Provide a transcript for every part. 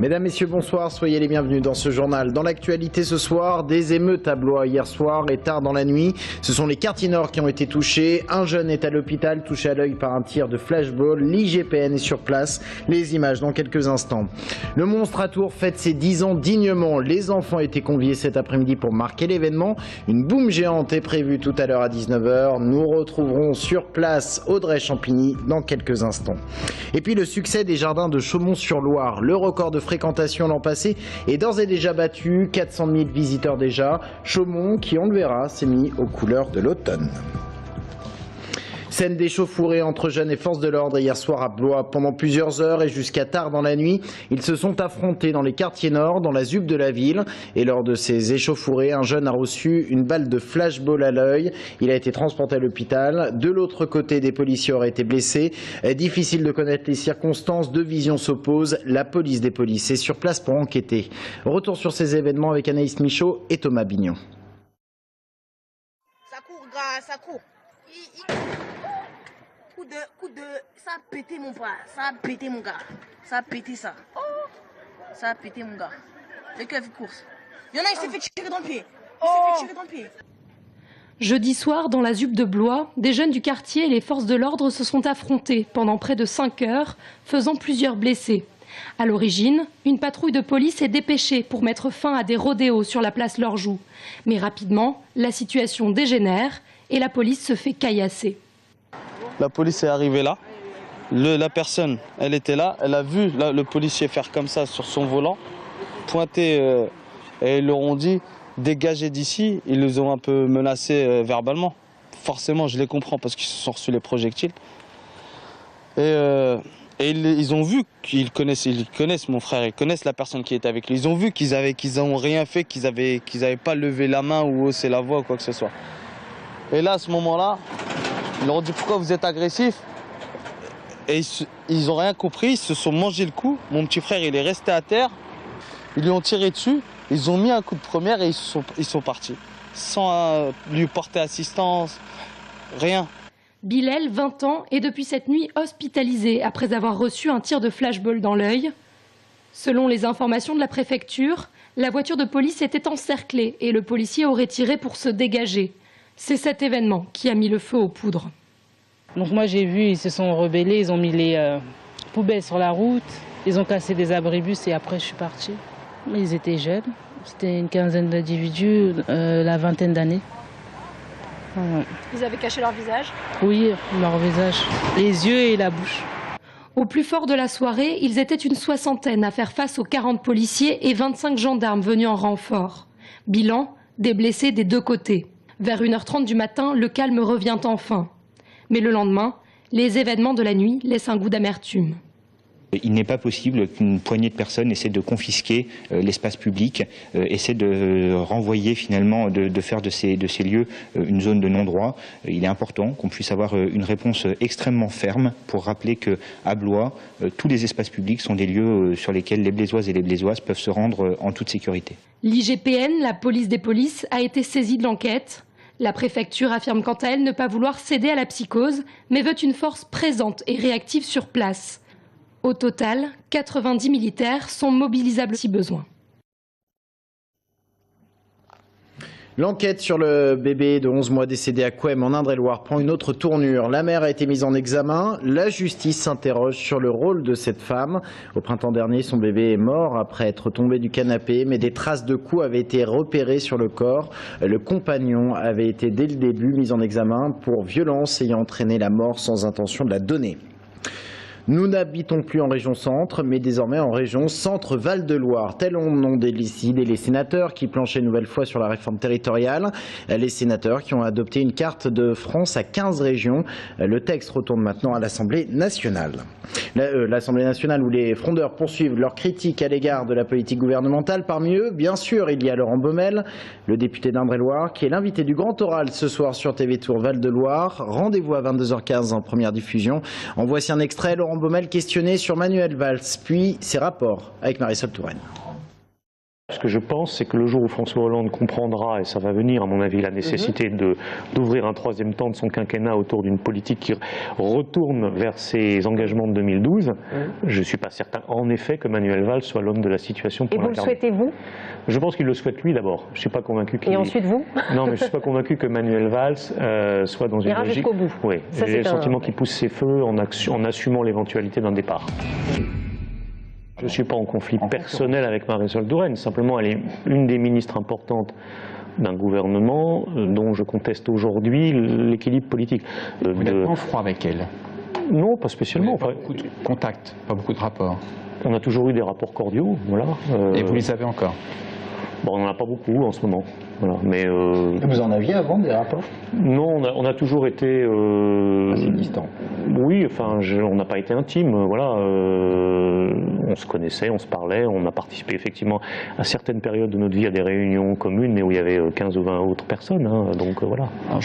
Mesdames, Messieurs, bonsoir, soyez les bienvenus dans ce journal. Dans l'actualité ce soir, des émeutes à Blois hier soir et tard dans la nuit. Ce sont les quartiers nord qui ont été touchés. Un jeune est à l'hôpital, touché à l'œil par un tir de flashball. L'IGPN est sur place. Les images dans quelques instants. Le Monstre à Tours fête ses 10 ans dignement. Les enfants étaient conviés cet après-midi pour marquer l'événement. Une boum géante est prévue tout à l'heure à 19 h. Nous retrouverons sur place Audrey Champigny dans quelques instants. Et puis le succès des jardins de Chaumont-sur-Loire. Le record de fréquentation l'an passé est d'ores et déjà battu, 400 000 visiteurs déjà. Chaumont, qui on le verra, s'est mis aux couleurs de l'automne. Scène d'échauffourée entre jeunes et forces de l'ordre hier soir à Blois. Pendant plusieurs heures et jusqu'à tard dans la nuit, ils se sont affrontés dans les quartiers nord, dans la ZUP de la ville. Et lors de ces échauffourées, un jeune a reçu une balle de flashball à l'œil. Il a été transporté à l'hôpital. De l'autre côté, des policiers auraient été blessés. Difficile de connaître les circonstances, deux visions s'opposent. La police des polices est sur place pour enquêter. Retour sur ces événements avec Anaïs Michaud et Thomas Bignon. Ça court, gars, ça court. Coup de... Ça a pété mon bras, ça a pété mon gars. Ça a pété ça. Oh. Ça a pété mon gars. Le keuf course. Il y en a, il s'est fait tirer dans le pied. Il s'est fait tirer dans le pied. Jeudi soir, dans la ZUP de Blois, des jeunes du quartier et les forces de l'ordre se sont affrontés pendant près de 5 heures, faisant plusieurs blessés. À l'origine, une patrouille de police est dépêchée pour mettre fin à des rodéos sur la place Lorjou. Mais rapidement, la situation dégénère et la police se fait caillasser. La police est arrivée là, la personne, elle était là, elle a vu le policier faire comme ça sur son volant, pointer, et ils leur ont dit dégagez d'ici, ils les ont un peu menacés verbalement. Forcément, je les comprends parce qu'ils se sont reçus les projectiles. Et ils ont vu qu'ils connaissent mon frère, ils connaissent la personne qui est avec lui. Ils ont vu qu'ils n'ont rien fait, qu'ils n'avaient pas levé la main ou haussé la voix ou quoi que ce soit. Et là, à ce moment-là, ils leur ont dit pourquoi vous êtes agressif. Et ils n'ont rien compris, ils se sont mangé le coup. Mon petit frère, il est resté à terre. Ils lui ont tiré dessus, ils ont mis un coup de première et ils sont partis. Sans lui porter assistance, rien. Bilal, 20 ans, est depuis cette nuit hospitalisé après avoir reçu un tir de flashball dans l'œil. Selon les informations de la préfecture, la voiture de police était encerclée et le policier aurait tiré pour se dégager. C'est cet événement qui a mis le feu aux poudres. Donc moi j'ai vu, ils se sont rebellés, ils ont mis les poubelles sur la route, ils ont cassé des abribus et après je suis partie. Ils étaient jeunes, c'était une quinzaine d'individus, la vingtaine d'années. Ils avaient caché leur visage? Oui, leur visage, les yeux et la bouche. Au plus fort de la soirée, ils étaient une soixantaine à faire face aux 40 policiers et 25 gendarmes venus en renfort. Bilan, des blessés des deux côtés. Vers 1h30 du matin, le calme revient enfin. Mais le lendemain, les événements de la nuit laissent un goût d'amertume. Il n'est pas possible qu'une poignée de personnes essaie de confisquer l'espace public, essaie de renvoyer finalement, de faire de ces lieux une zone de non-droit. Il est important qu'on puisse avoir une réponse extrêmement ferme pour rappeler qu'à Blois, tous les espaces publics sont des lieux sur lesquels les Blésoises et les Blésoises peuvent se rendre en toute sécurité. L'IGPN, la police des polices, a été saisie de l'enquête. La préfecture affirme quant à elle ne pas vouloir céder à la psychose, mais veut une force présente et réactive sur place. Au total, 90 militaires sont mobilisables si besoin. L'enquête sur le bébé de 11 mois décédé à Couëme en Indre-et-Loire prend une autre tournure. La mère a été mise en examen. La justice s'interroge sur le rôle de cette femme. Au printemps dernier, son bébé est mort après être tombé du canapé, mais des traces de coups avaient été repérées sur le corps. Le compagnon avait été dès le début mis en examen pour violence ayant entraîné la mort sans intention de la donner. Nous n'habitons plus en région centre, mais désormais en région centre-Val-de-Loire. Tels ont décidé les sénateurs qui planchaient une nouvelle fois sur la réforme territoriale. Les sénateurs qui ont adopté une carte de France à 15 régions. Le texte retourne maintenant à l'Assemblée nationale. L'Assemblée nationale où les frondeurs poursuivent leurs critiques à l'égard de la politique gouvernementale. Parmi eux, bien sûr, il y a Laurent Baumel, le député d'Indre-et-Loire, qui est l'invité du Grand Oral ce soir sur TV Tour Val-de-Loire. Rendez-vous à 22h15 en première diffusion. En voici un extrait. Laurent Baumel questionné sur Manuel Valls, puis ses rapports avec Marisol Touraine. Ce que je pense, c'est que le jour où François Hollande comprendra, et ça va venir à mon avis, la nécessité d'ouvrir un troisième temps de son quinquennat autour d'une politique qui retourne vers ses engagements de 2012, je ne suis pas certain en effet que Manuel Valls soit l'homme de la situation pour l'incarner. Et vous le souhaitez, vous? Je pense qu'il le souhaite lui d'abord. Je ne suis pas convaincu qu'il... Et ensuite vous? Non, mais je ne suis pas convaincu que Manuel Valls soit dans une ira logique... jusqu'au bout. Oui, j'ai le sentiment qu'il pousse ses feux en assumant l'éventualité d'un départ. Je ne suis pas en conflit personnel avec Marisol Touraine, simplement elle est une des ministres importantes d'un gouvernement dont je conteste aujourd'hui l'équilibre politique. Vous n'êtes pas en froid avec elle? Non, pas spécialement. Pas beaucoup de contacts, pas beaucoup de rapports. On a toujours eu des rapports cordiaux, voilà. Et vous les avez encore? Bon, on n'en a pas beaucoup en ce moment. Voilà. Mais vous en aviez avant des rapports? Non, on a toujours été assez distants. Oui, enfin, on n'a pas été intimes. Voilà, on se connaissait, on se parlait, on a participé effectivement à certaines périodes de notre vie à des réunions communes, mais où il y avait 15 ou 20 autres personnes. Hein, donc voilà. Alors,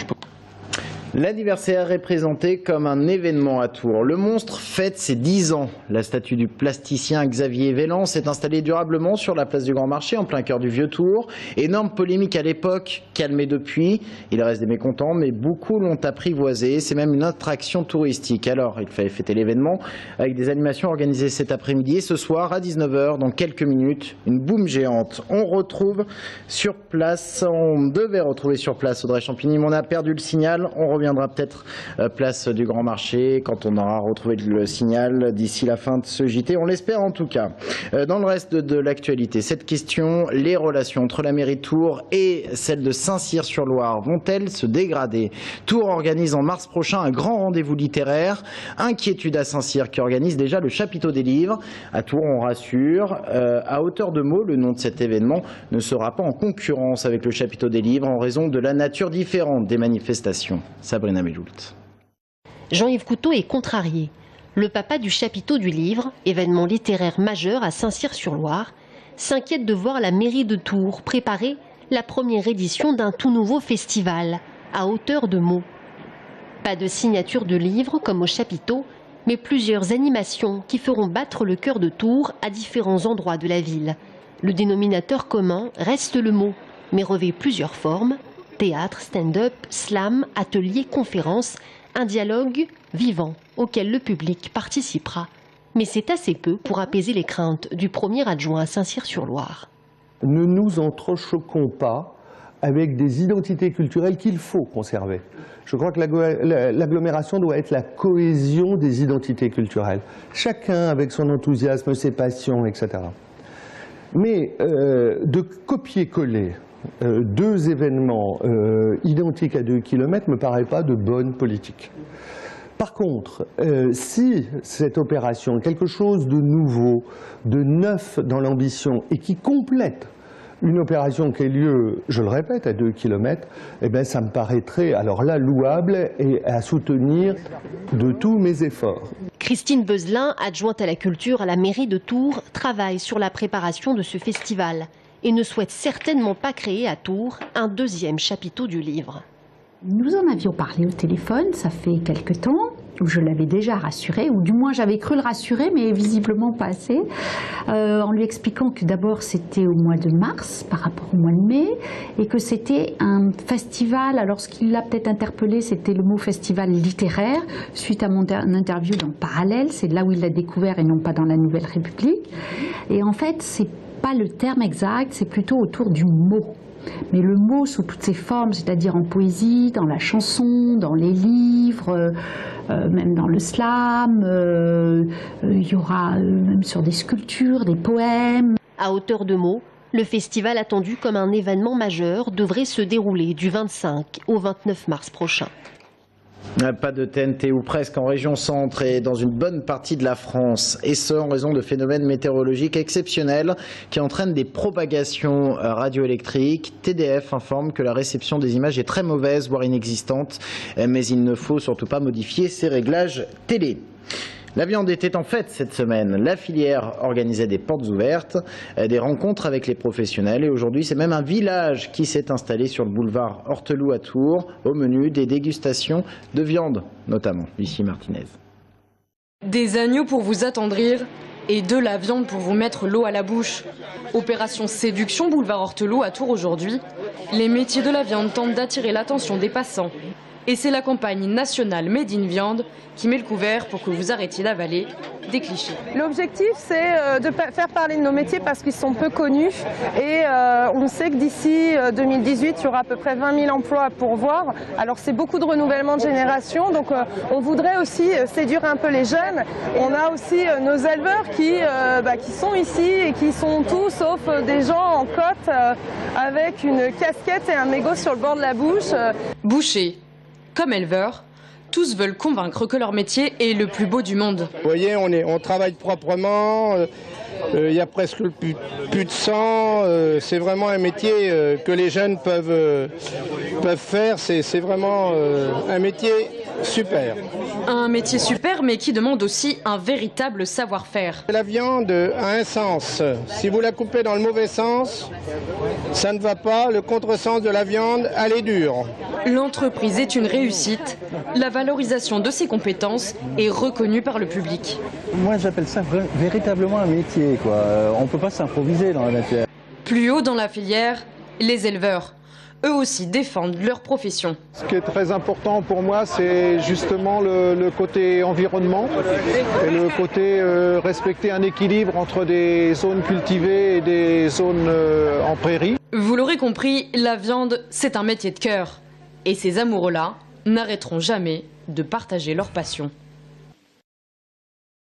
L'anniversaire est présenté comme un événement à Tours. Le monstre fête ses 10 ans. La statue du plasticien Xavier Vélan s'est installée durablement sur la place du Grand Marché, en plein cœur du Vieux-Tours. Énorme polémique à l'époque, calmée depuis. Il reste des mécontents, mais beaucoup l'ont apprivoisé. C'est même une attraction touristique. Alors, il fallait fêter l'événement avec des animations organisées cet après-midi et ce soir à 19h, dans quelques minutes, une boum géante. On devait retrouver sur place Audrey Champigny, mais on a perdu le signal. On reviendra peut-être place du Grand Marché quand on aura retrouvé le signal d'ici la fin de ce JT, on l'espère en tout cas. Dans le reste de l'actualité, cette question, les relations entre la mairie de Tours et celle de Saint-Cyr-sur-Loire vont-elles se dégrader? Tours organise en mars prochain un grand rendez-vous littéraire. Inquiétude à Saint-Cyr qui organise déjà le chapiteau des livres. À Tours, on rassure, à hauteur de mots, le nom de cet événement ne sera pas en concurrence avec le chapiteau des livres en raison de la nature différente des manifestations. Sabrina Melloult. Jean-Yves Couteau est contrarié. Le papa du chapiteau du livre, événement littéraire majeur à Saint-Cyr-sur-Loire, s'inquiète de voir la mairie de Tours préparer la première édition d'un tout nouveau festival, à hauteur de mots. Pas de signature de livres comme au chapiteau, mais plusieurs animations qui feront battre le cœur de Tours à différents endroits de la ville. Le dénominateur commun reste le mot, mais revêt plusieurs formes. Théâtre, stand-up, slam, ateliers, conférences, un dialogue vivant auquel le public participera. Mais c'est assez peu pour apaiser les craintes du premier adjoint à Saint-Cyr-sur-Loire. Ne nous entrechoquons pas avec des identités culturelles qu'il faut conserver. Je crois que l'agglomération doit être la cohésion des identités culturelles. Chacun avec son enthousiasme, ses passions, etc. Mais de copier-coller deux événements identiques à 2 kilomètres ne me paraît pas de bonne politique. Par contre, si cette opération est quelque chose de nouveau, de neuf dans l'ambition et qui complète une opération qui ait lieu, je le répète, à 2 kilomètres, eh bien, ça me paraîtrait alors là louable et à soutenir de tous mes efforts. Christine Beuzelin, adjointe à la culture à la mairie de Tours, travaille sur la préparation de ce festival et ne souhaite certainement pas créer à Tours un deuxième chapiteau du livre. Nous en avions parlé au téléphone, ça fait quelque temps, où je l'avais déjà rassuré, ou du moins j'avais cru le rassurer, mais visiblement pas assez, en lui expliquant que d'abord c'était au mois de mars par rapport au mois de mai, et que c'était un festival, alors ce qui l'a peut-être interpellé, c'était le mot festival littéraire, suite à mon interview dans Parallèle, c'est là où il l'a découvert et non pas dans la Nouvelle République. Et en fait, c'est pas le terme exact, c'est plutôt autour du mot. Mais le mot sous toutes ses formes, c'est-à-dire en poésie, dans la chanson, dans les livres, même dans le slam, il y aura même sur des sculptures, des poèmes. À hauteur de mots, le festival attendu comme un événement majeur devrait se dérouler du 25 au 29 mars prochain. Pas de TNT ou presque en région centre et dans une bonne partie de la France, et ce en raison de phénomènes météorologiques exceptionnels qui entraînent des propagations radioélectriques. TDF informe que la réception des images est très mauvaise, voire inexistante, mais il ne faut surtout pas modifier ces réglages télé. La viande était en fête cette semaine. La filière organisait des portes ouvertes, des rencontres avec les professionnels. Et aujourd'hui, c'est même un village qui s'est installé sur le boulevard Horteloup à Tours. Au menu, des dégustations de viande, notamment. Lucie Martinez. Des agneaux pour vous attendrir, et de la viande pour vous mettre l'eau à la bouche. Opération séduction boulevard Hortelot à Tours aujourd'hui. Les métiers de la viande tentent d'attirer l'attention des passants. Et c'est la campagne nationale Made in Viande qui met le couvert pour que vous arrêtiez d'avaler des clichés. L'objectif, c'est de faire parler de nos métiers parce qu'ils sont peu connus. Et on sait que d'ici 2018, il y aura à peu près 20 000 emplois à pourvoir. Alors c'est beaucoup de renouvellement de génération. Donc on voudrait aussi séduire un peu les jeunes. On a aussi nos éleveurs qui sont ici et qui sont tous, sauf des gens en côte avec une casquette et un mégot sur le bord de la bouche. Bouchers, comme éleveurs, tous veulent convaincre que leur métier est le plus beau du monde. Vous voyez, on travaille proprement, il y a presque plus de sang, c'est vraiment un métier que les jeunes peuvent faire, c'est vraiment un métier super. Un métier super, mais qui demande aussi un véritable savoir-faire. La viande a un sens. Si vous la coupez dans le mauvais sens, ça ne va pas. Le contresens de la viande, elle est dure. L'entreprise est une réussite. La valorisation de ses compétences est reconnue par le public. Moi, j'appelle ça véritablement un métier, quoi. On ne peut pas s'improviser dans la matière. Plus haut dans la filière, les éleveurs. Eux aussi défendent leur profession. Ce qui est très important pour moi, c'est justement le côté environnement et le côté respecter un équilibre entre des zones cultivées et des zones en prairie. Vous l'aurez compris, la viande, c'est un métier de cœur. Et ces amoureux-là n'arrêteront jamais de partager leur passion.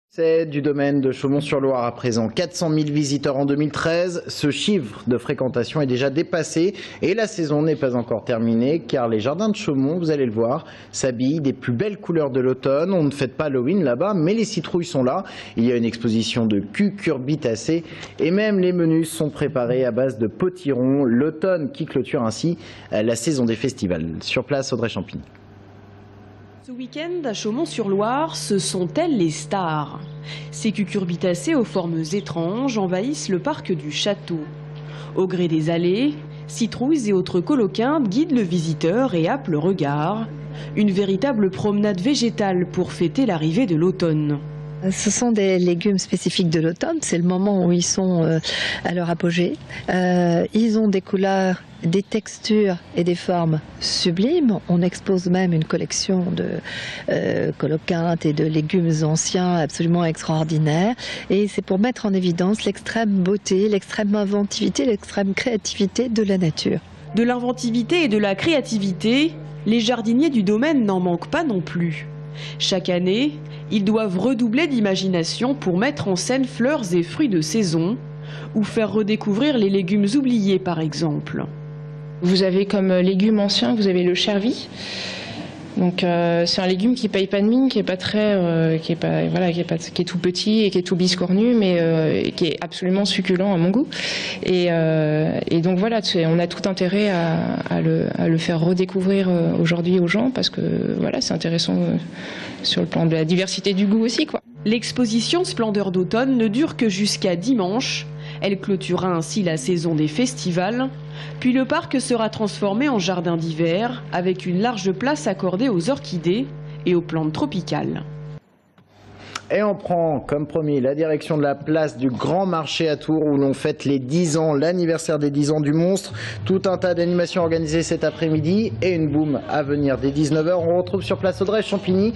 C'est du domaine de Chaumont-sur-Loire à présent. 400 000 visiteurs en 2013. Ce chiffre de fréquentation est déjà dépassé et la saison n'est pas encore terminée car les jardins de Chaumont, vous allez le voir, s'habillent des plus belles couleurs de l'automne. On ne fête pas Halloween là-bas, mais les citrouilles sont là. Il y a une exposition de cucurbitacées et même les menus sont préparés à base de potirons. L'automne qui clôture ainsi la saison des festivals. Sur place, Audrey Champigny. Ce week-end, à Chaumont-sur-Loire, ce sont elles les stars. Ces cucurbitacées aux formes étranges envahissent le parc du château. Au gré des allées, citrouilles et autres coloquins guident le visiteur et happent le regard. Une véritable promenade végétale pour fêter l'arrivée de l'automne. Ce sont des légumes spécifiques de l'automne, c'est le moment où ils sont à leur apogée. Ils ont des couleurs, des textures et des formes sublimes. On expose même une collection de coloquintes et de légumes anciens absolument extraordinaires. Et c'est pour mettre en évidence l'extrême beauté, l'extrême inventivité, l'extrême créativité de la nature. De l'inventivité et de la créativité, les jardiniers du domaine n'en manquent pas non plus. Chaque année, ils doivent redoubler d'imagination pour mettre en scène fleurs et fruits de saison ou faire redécouvrir les légumes oubliés par exemple. Vous avez comme légumes anciens, vous avez le chervi. Donc c'est un légume qui paye pas de mine, qui est pas très, qui est tout petit et qui est tout biscornu, mais qui est absolument succulent à mon goût. Et donc voilà, on a tout intérêt à le faire redécouvrir aujourd'hui aux gens parce que voilà, c'est intéressant sur le plan de la diversité du goût aussi, quoi. L'exposition Splendeur d'automne ne dure que jusqu'à dimanche. Elle clôturera ainsi la saison des festivals. Puis le parc sera transformé en jardin d'hiver avec une large place accordée aux orchidées et aux plantes tropicales. Et on prend, comme promis, la direction de la place du Grand Marché à Tours où l'on fête les 10 ans, l'anniversaire des 10 ans du monstre. Tout un tas d'animations organisées cet après-midi et une boum à venir dès 19h. On retrouve sur place Audrey Champigny.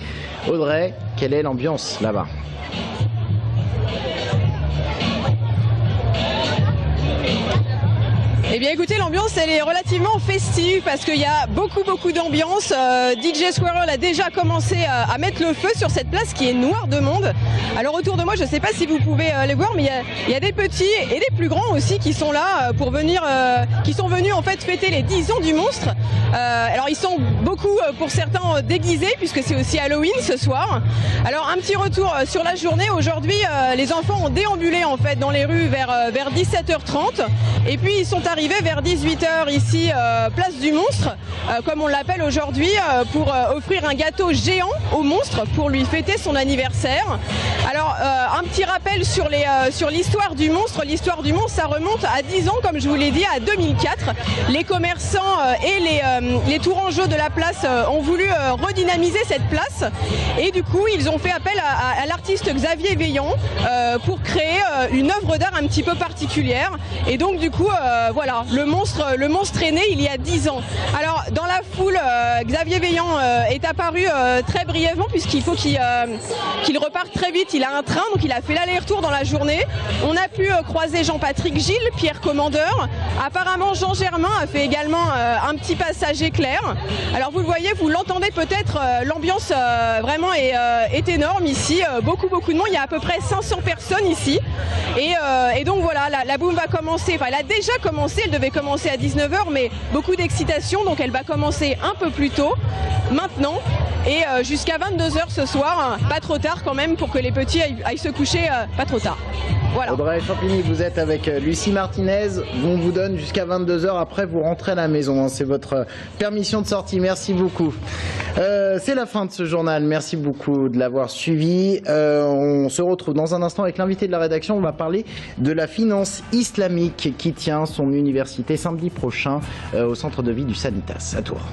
Audrey, quelle est l'ambiance là-bas ? Eh bien écoutez, l'ambiance elle est relativement festive parce qu'il y a beaucoup d'ambiance. DJ Squirrel a déjà commencé à mettre le feu sur cette place qui est noire de monde. Alors autour de moi, je ne sais pas si vous pouvez les voir, mais il y a des petits et des plus grands aussi qui sont là pour venir, qui sont venus en fait fêter les 10 ans du monstre. Alors ils sont beaucoup pour certains déguisés puisque c'est aussi Halloween ce soir. Alors un petit retour sur la journée. Aujourd'hui, les enfants ont déambulé en fait dans les rues vers 17h30 et puis ils sont arrivés arrivé vers 18 h ici, place du monstre, comme on l'appelle aujourd'hui, pour offrir un gâteau géant au monstre pour lui fêter son anniversaire. Alors, un petit rappel sur l'histoire du monstre. L'histoire du monstre, ça remonte à 10 ans, comme je vous l'ai dit, à 2004. Les commerçants et les tourangeaux de la place ont voulu redynamiser cette place. Et du coup, ils ont fait appel à l'artiste Xavier Veillant pour créer une œuvre d'art un petit peu particulière. Et donc, du coup, voilà, le monstre est né il y a 10 ans. Alors, dans la foule, Xavier Veillant est apparu très brièvement, puisqu'il faut qu'il reparte très vite. Il a un train, donc il a fait l'aller-retour dans la journée. On a pu croiser Jean-Patrick Gilles, Pierre Commandeur. Apparemment, Jean Germain a fait également un petit passage éclair. Alors, vous le voyez, vous l'entendez peut-être, l'ambiance vraiment est énorme ici. Beaucoup de monde. Il y a à peu près 500 personnes ici. Et donc voilà, la boum va commencer. Enfin, elle a déjà commencé. Elle devait commencer à 19 h, mais beaucoup d'excitation. Donc, elle va commencer un peu plus tôt, maintenant. Et jusqu'à 22 h ce soir, pas trop tard quand même pour que les petits aillent se coucher, pas trop tard. Voilà. Audrey Champigny, vous êtes avec Lucie Martinez. On vous donne jusqu'à 22 h. Après, vous rentrez à la maison. C'est votre permission de sortie. Merci beaucoup. C'est la fin de ce journal. Merci beaucoup de l'avoir suivi. On se retrouve dans un instant avec l'invité de la rédaction. On va parler de la finance islamique qui tient son université samedi prochain au centre de vie du Sanitas à Tours.